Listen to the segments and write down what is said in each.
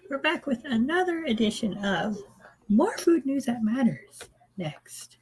We're back with another edition of More Food News That Matters. Next.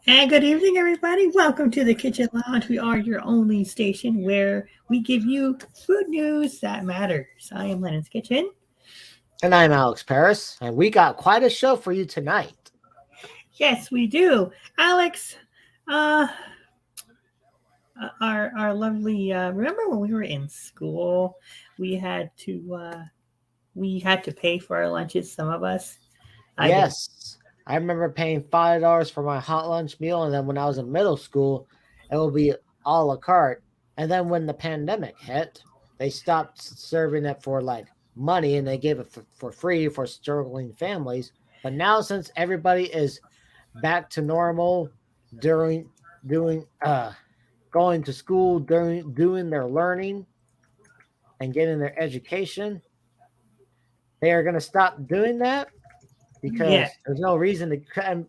And good evening, everybody. Welcome to the Kitchen Lounge. We are your only station where we give you food news that matters. I am Lennon's Kitchen. And I'm Alex Paris, and we got quite a show for you tonight. Yes, we do. Alex, uh, our lovely. Remember when we were in school, we had to pay for our lunches. Some of us. I did. Yes, I remember paying $5 for my hot lunch meal, and then when I was in middle school, it would be a la carte. And then when the pandemic hit, they stopped serving it for like money, and they gave it for free for struggling families. But now, since everybody is back to normal during doing going to school, during doing their learning and getting their education, they are going to stop doing that Yeah. because there's no reason to. And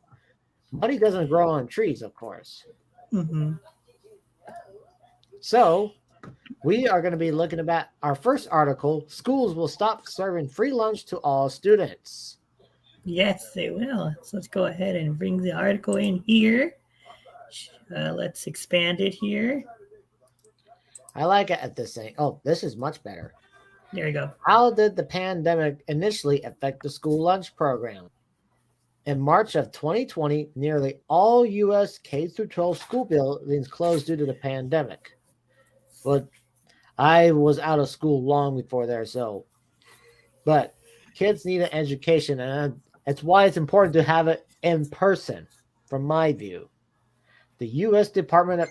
money doesn't grow on trees, of course. Mm-hmm. So we are going to be looking about our first article. Schools will stop serving free lunch to all students. Yes, they will. So let's go ahead and bring the article in here. Let's expand it here. I like it at this thing. Oh, this is much better. There you go. How did the pandemic initially affect the school lunch program? In March of 2020, nearly all U.S. K through 12 school buildings closed due to the pandemic. Well, I was out of school long before there, but kids need an education, and that's why it's important to have it in person, from my view. The U.S. Department of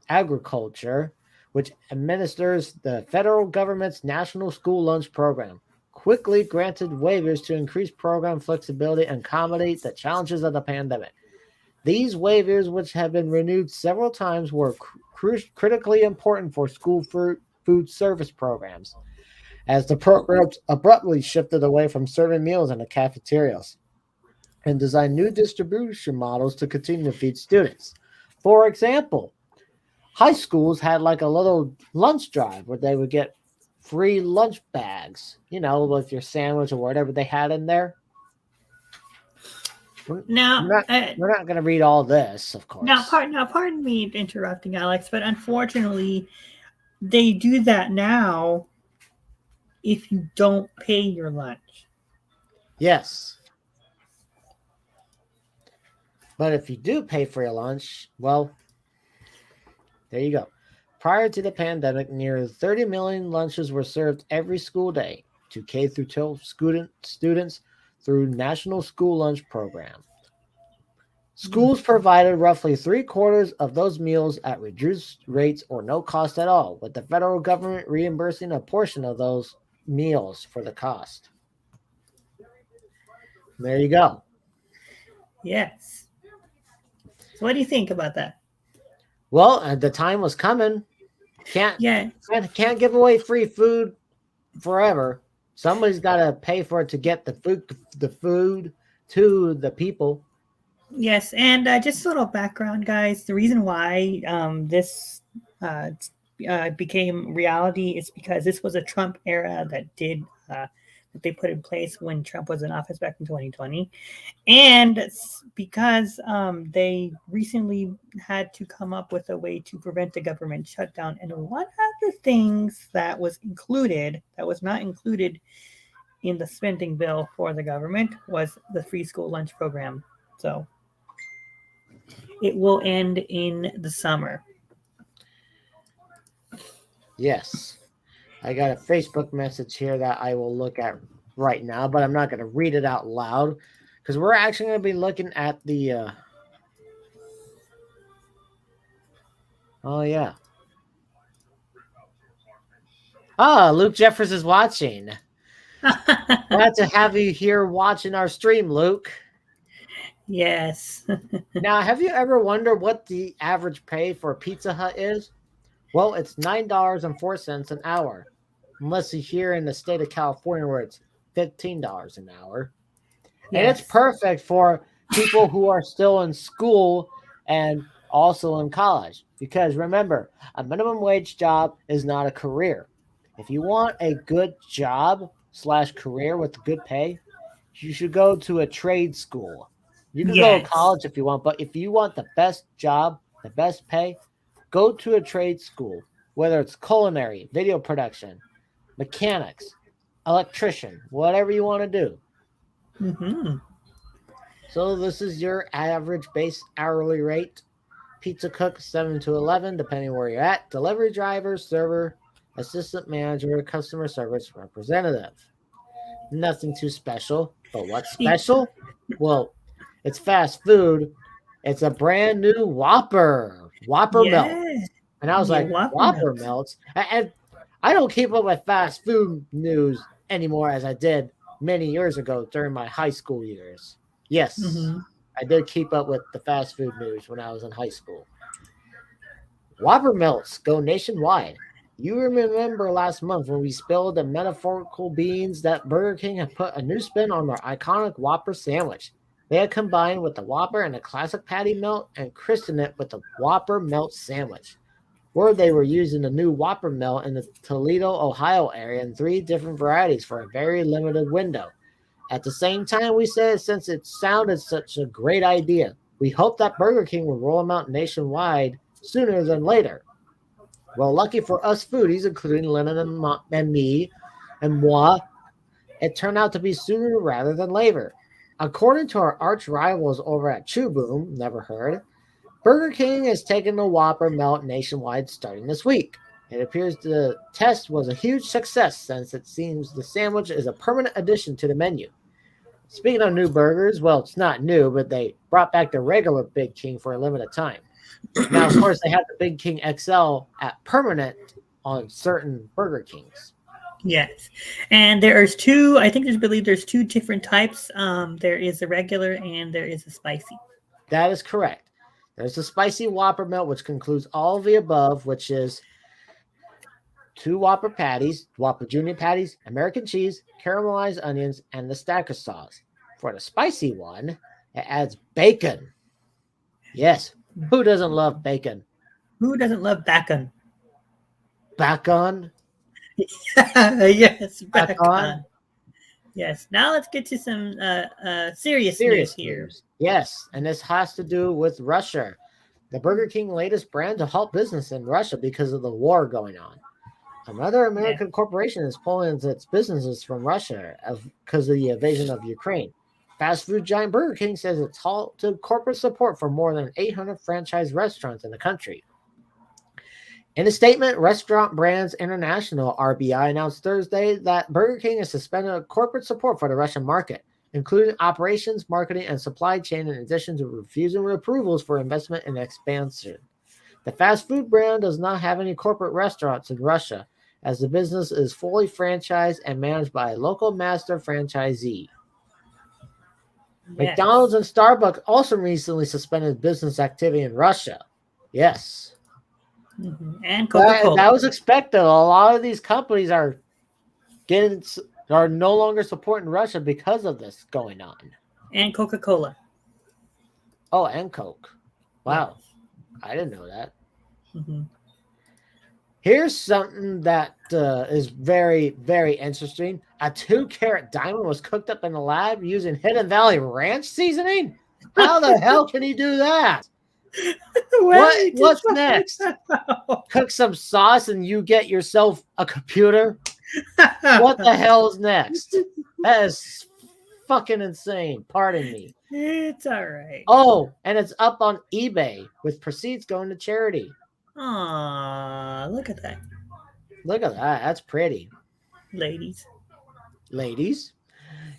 Agriculture, which administers the federal government's National School Lunch Program, quickly granted waivers to increase program flexibility and accommodate the challenges of the pandemic. These waivers, which have been renewed several times, were critically important for school food service programs, as the programs abruptly shifted away from serving meals in the cafeterias and designed new distribution models to continue to feed students. For example, high schools had like a little lunch drive where they would get free lunch bags, with your sandwich or whatever they had in there. Now, We're not going to read all this, of course. pardon me interrupting, Alex, but unfortunately, they do that now if you don't pay your lunch. Yes. But if you do pay for your lunch, well, there you go. Prior to the pandemic, nearly 30 million lunches were served every school day to K through 12 students through National School Lunch Program. Schools provided roughly 3/4 of those meals at reduced rates or no cost at all, with the federal government reimbursing a portion of those meals for the cost. There you go. Yes. So what do you think about that? Well, the time was coming. Can't give away free food forever. Somebody's got to pay for it to get the food to the people. Yes, and just a little background, guys. The reason why this became reality is because this was a Trump era that they put in place when Trump was in office back in 2020, and it's because they recently had to come up with a way to prevent the government shutdown. And one of the things that was not included in the spending bill for the government was the free school lunch program. So it will end in the summer. Yes. I got a Facebook message here that I will look at right now, but I'm not going to read it out loud because we're actually going to be looking at the. Oh, yeah. Ah, Luke Jeffers is watching. Glad to have you here watching our stream, Luke. Yes. Now, have you ever wondered what the average pay for a Pizza Hut is? Well, it's $9.04 an hour, unless you're here in the state of California where it's $15 an hour. And it's Yes. perfect for people who are still in school and also in college. Because remember, a minimum wage job is not a career. If you want a good job slash career with good pay, you should go to a trade school. You can go to Yes. college if you want, but if you want the best job, the best pay, go to a trade school, whether it's culinary, video production, mechanics, electrician, whatever you want to do. Hmm. So this is your average base hourly rate. Pizza cook 7 to 11, depending where you're at. Delivery driver, server, assistant manager, customer service representative. Nothing too special. But what's special? Well, it's fast food. It's a brand new Whopper. Whopper melt. Yeah. And I was Yeah. like, Whopper Whopper melts. melts? And I don't keep up with fast food news anymore as I did many years ago during my high school years. Yes, Hmm. I did keep up with the fast food news when I was in high school. Whopper melts go nationwide. You remember last month when we spilled the metaphorical beans that Burger King had put a new spin on their iconic Whopper sandwich. They had combined with the Whopper and the classic patty melt and christened it with the Whopper melt sandwich. Where they were using the new Whopper melt in the Toledo, Ohio area in 3 different varieties for a very limited window. At the same time, we said since it sounded such a great idea, we hope that Burger King will roll them out nationwide sooner than later. Well, lucky for us foodies, including Lennon and me and moi, it turned out to be sooner rather than later. According to our arch rivals over at Chew Boom, never heard, Burger King has taken the Whopper melt nationwide starting this week. It appears the test was a huge success since it seems the sandwich is a permanent addition to the menu. Speaking of new burgers, well, it's not new, but they brought back the regular Big King for a limited time. Now, of course, they have the Big King XL at permanent on certain Burger Kings. Yes. And there's two, I think there's believe there's two different types. There is a regular and there is a spicy. That is correct. There's the spicy Whopper melt, which concludes all of the above, which is 2 Whopper patties, Whopper Junior patties, American cheese, caramelized onions, and the stacker sauce. For the spicy one, it adds bacon. Yes, who doesn't love bacon? Who doesn't love bacon? Bacon? Yes, Bacon? bacon. Yes. Now let's get to some serious news Serious here. news. Yes, and this has to do with Russia. The Burger King latest brand to halt business in Russia because of the war going on. Another American corporation is pulling its businesses from Russia because of the invasion of Ukraine. Fast food giant Burger King says it's halted corporate support for more than 800 franchise restaurants in the country. In a statement, Restaurant Brands International (RBI) announced Thursday that Burger King has suspended corporate support for the Russian market, including operations, marketing, and supply chain, in addition to refusing approvals for investment and expansion. The fast food brand does not have any corporate restaurants in Russia, as the business is fully franchised and managed by a local master franchisee. Yes. McDonald's and Starbucks also recently suspended business activity in Russia. Yes. Mm-hmm. And Coca-Cola. That was expected. A lot of these companies are no longer supporting Russia because of this going on. And Coca-Cola. Oh, and Coke. Wow. Yes. I didn't know that. Mm-hmm. Here's something that is very, very interesting. A 2-carat diamond was cooked up in the lab using Hidden Valley Ranch seasoning. How the hell can he do that? What's next? Cook some sauce and you get yourself a computer? What the hell is next? That is fucking insane. Pardon me. It's all right. Oh, and it's up on eBay with proceeds going to charity. Aw, look at that. Look at that. That's pretty. Ladies.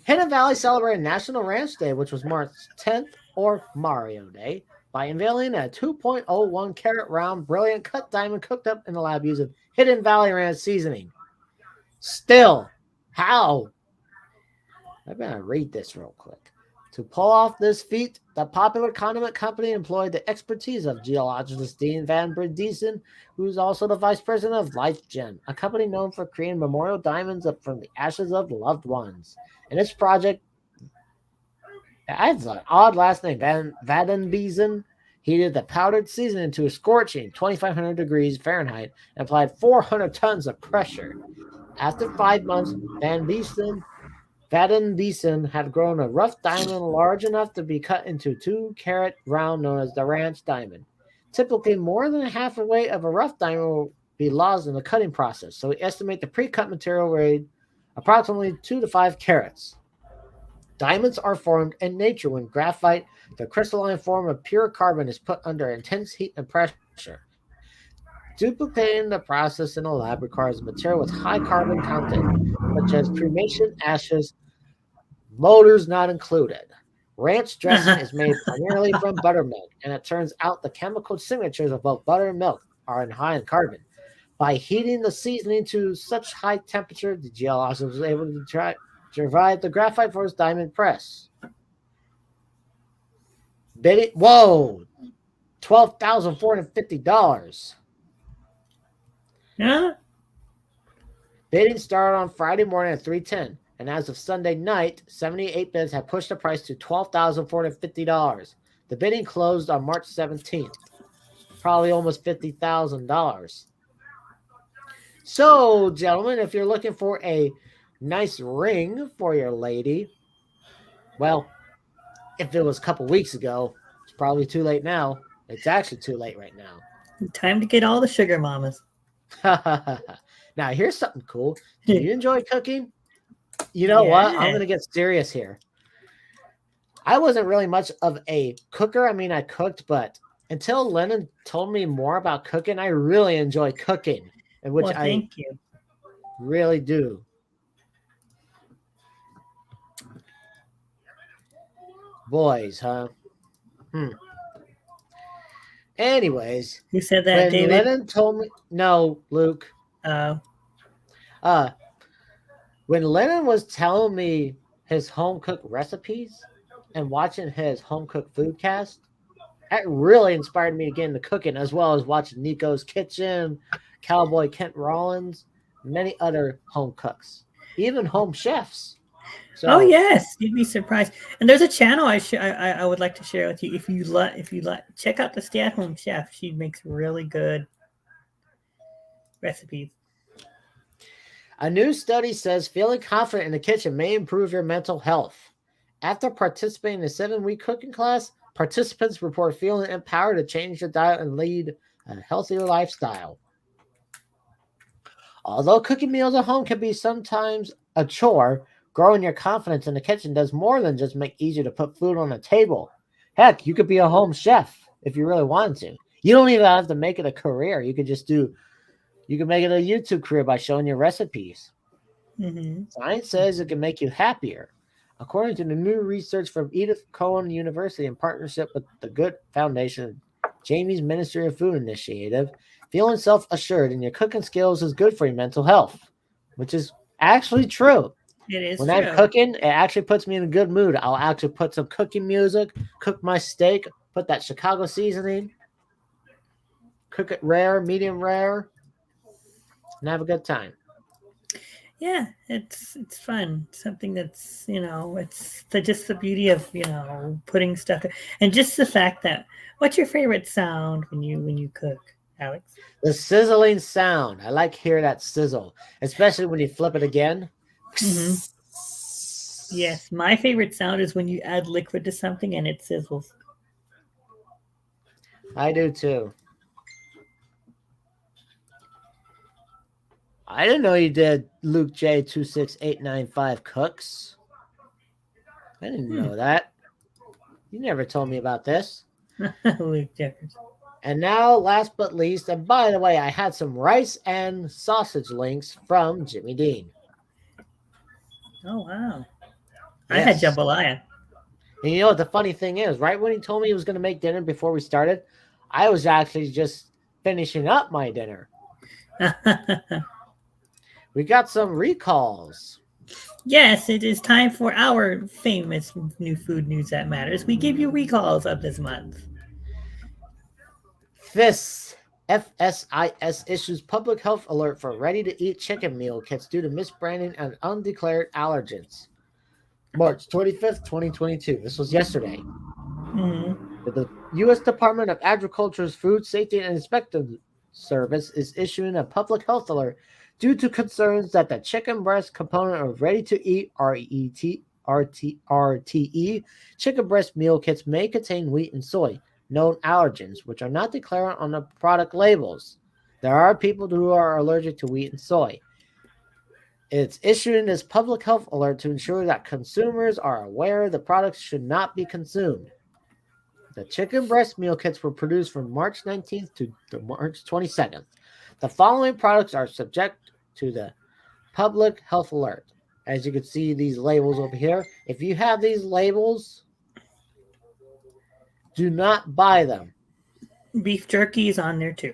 Hidden Valley celebrated National Ranch Day, which was March 10th, or Mario Day, by unveiling a 2.01 carat round brilliant cut diamond cooked up in the lab using Hidden Valley Ranch seasoning. Still, how I better read this real quick. To pull off this feat, the popular condiment company employed the expertise of geologist Dean Van Bredesen, who is also the vice president of LifeGem, a company known for creating memorial diamonds up from the ashes of loved ones. In this project, that's an odd last name, Van Vadenbesen, heated the powdered seasoning to a scorching 2,500 degrees Fahrenheit and applied 400 tons of pressure. After 5 months, Vaden Beeson had grown a rough diamond large enough to be cut into 2-carat round known as the ranch diamond. Typically, more than half the weight of a rough diamond will be lost in the cutting process, so we estimate the pre-cut material weighed approximately 2 to 5 carats. Diamonds are formed in nature when graphite, the crystalline form of pure carbon, is put under intense heat and pressure. Duplicating the process in a lab requires material with high carbon content, such as cremation ashes, motors not included. Ranch dressing is made primarily from buttermilk, and it turns out the chemical signatures of both butter and milk are high in carbon. By heating the seasoning to such high temperature, the geologist was able to provide the graphite for his diamond press. Bidding, whoa, $12,450. Yeah. Bidding started on Friday morning at 3:10, and as of Sunday night, 78 bids had pushed the price to $12,450. The bidding closed on March 17th, probably almost $50,000. So, gentlemen, if you're looking for a nice ring for your lady, well, if it was a couple weeks ago, it's probably too late now. It's actually too late right now. Time to get all the sugar mamas. Now, here's something cool. Do you enjoy cooking? You know what? I'm going to get serious here. I wasn't really much of a cooker. I mean, I cooked, but until Lennon told me more about cooking, I really enjoy cooking, which thank you. Really do. Boys, huh? Anyways, who said that, when David? Lennon told me, no, Luke. Oh. When Lennon was telling me his home cooked recipes and watching his home cooked food cast, that really inspired me to get into cooking, as well as watching Nico's Kitchen, Cowboy Kent Rollins, many other home cooks, even home chefs. So, yes, you'd be surprised. And there's a channel I would like to share with you. If you like, check out the Stay at Home Chef. She makes really good recipes. A new study says feeling confident in the kitchen may improve your mental health. After participating in a 7-week cooking class, participants report feeling empowered to change their diet and lead a healthier lifestyle. Although cooking meals at home can be sometimes a chore, growing your confidence in the kitchen does more than just make it easier to put food on the table. Heck, you could be a home chef if you really want to. You don't even have to make it a career. You could make it a YouTube career by showing your recipes. Mm-hmm. Science says it can make you happier. According to the new research from Edith Cowan University in partnership with the Good Foundation, Jamie's Ministry of Food Initiative, feeling self-assured in your cooking skills is good for your mental health, which is actually true. It is when true. I'm cooking, it actually puts me in a good mood. I'll actually put some cooking music, cook my steak, put that Chicago seasoning, cook it rare, medium rare, and have a good time. Yeah, it's fun. Something that's, it's just the beauty of, putting stuff, and just the fact that, what's your favorite sound when you cook, Alex? The sizzling sound. I like hearing that sizzle, especially when you flip it again. Mm-hmm. Yes, my favorite sound is when you add liquid to something and it sizzles. I do too. I didn't know you did Luke J26895 cooks. I didn't know that. You never told me about this. Luke Jeffers. And now, last but least, and by the way, I had some rice and sausage links from Jimmy Dean. Oh, wow. Yes. I had jambalaya. And you know what the funny thing is? Right when he told me he was going to make dinner before we started, I was actually just finishing up my dinner. We got some recalls. Yes, it is time for our famous new food news that matters. We give you recalls of this month. FIS FSIS issues public health alert for ready-to-eat chicken meal kits due to misbranding and undeclared allergens. March 25th, 2022. This was yesterday. Mhm. The U.S. Department of Agriculture's Food Safety and Inspection Service is issuing a public health alert due to concerns that the chicken breast component of ready-to-eat RTE chicken breast meal kits may contain wheat and soy, known allergens, which are not declared on the product labels. There are people who are allergic to wheat and soy. It's issuing this public health alert to ensure that consumers are aware the products should not be consumed. The chicken breast meal kits were produced from March 19th to March 22nd. The following products are subject to the public health alert. As you can see, these labels over here. If you have these labels, do not buy them. Beef jerky is on there too.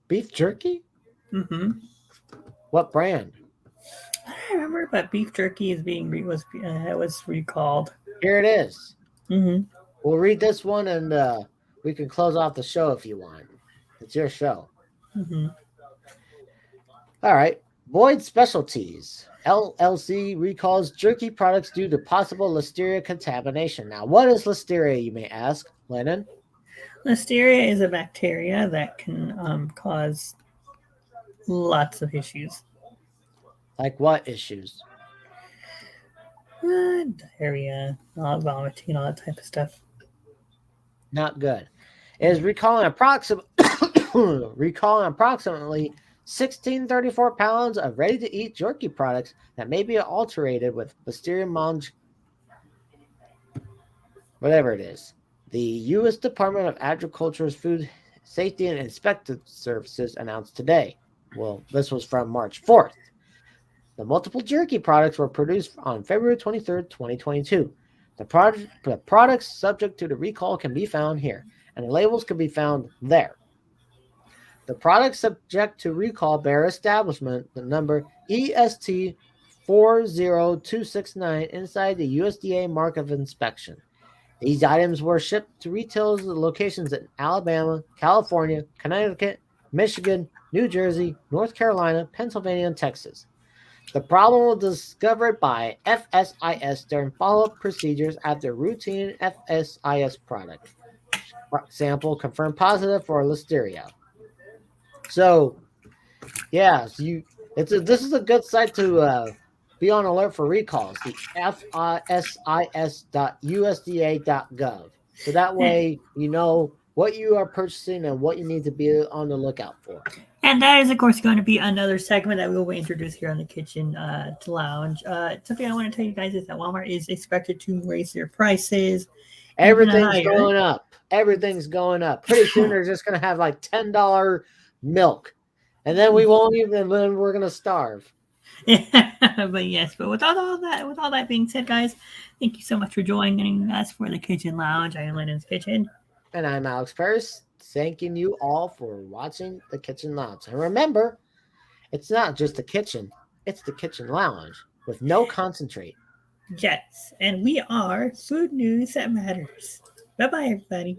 Beef jerky? Mm-hmm. What brand? I don't remember, but beef jerky is being was recalled. Here it is. Mm-hmm. We'll read this one and we can close off the show if you want. It's your show. Mm-hmm. All right. Boyd Specialties LLC recalls jerky products due to possible listeria contamination. Now, what is listeria, you may ask, Lennon? Listeria is a bacteria that can cause lots of issues. Like what issues? Diarrhea, vomiting, all that type of stuff. Not good. It is recalling approximately 1,634 pounds of ready-to-eat jerky products that may be alterated with Listeria monge, whatever it is. The U.S. Department of Agriculture's Food Safety and Inspection Services announced today. Well, this was from March 4th. The multiple jerky products were produced on February 23rd, 2022. The products subject to the recall can be found here, and the labels can be found there. The products subject to recall bear establishment the number EST 40269 inside the USDA mark of inspection. These items were shipped to retail locations in Alabama, California, Connecticut, Michigan, New Jersey, North Carolina, Pennsylvania, and Texas. The problem was discovered by FSIS during follow-up procedures after routine FSIS product sample confirmed positive for listeria. So, yeah, this is a good site to be on alert for recalls. The FISIS.USDA.gov. So that way you know what you are purchasing and what you need to be on the lookout for. And that is, of course, going to be another segment that we will introduce here on the Kitchen Lounge. Something I want to tell you guys is that Walmart is expected to raise their prices. Everything's going up. Everything's going up. Pretty soon they're just going to have like $10 milk. And then we won't even, then we're going to starve. But yes, but with all that being said, guys, thank you so much for joining us for the Kitchen Lounge. I am Lennon's Kitchen. And I'm Alex Paris, thanking you all for watching the Kitchen Lounge. And remember, it's not just the kitchen, it's the Kitchen Lounge with no concentrate. Yes, and we are Food News That Matters. Bye-bye, everybody.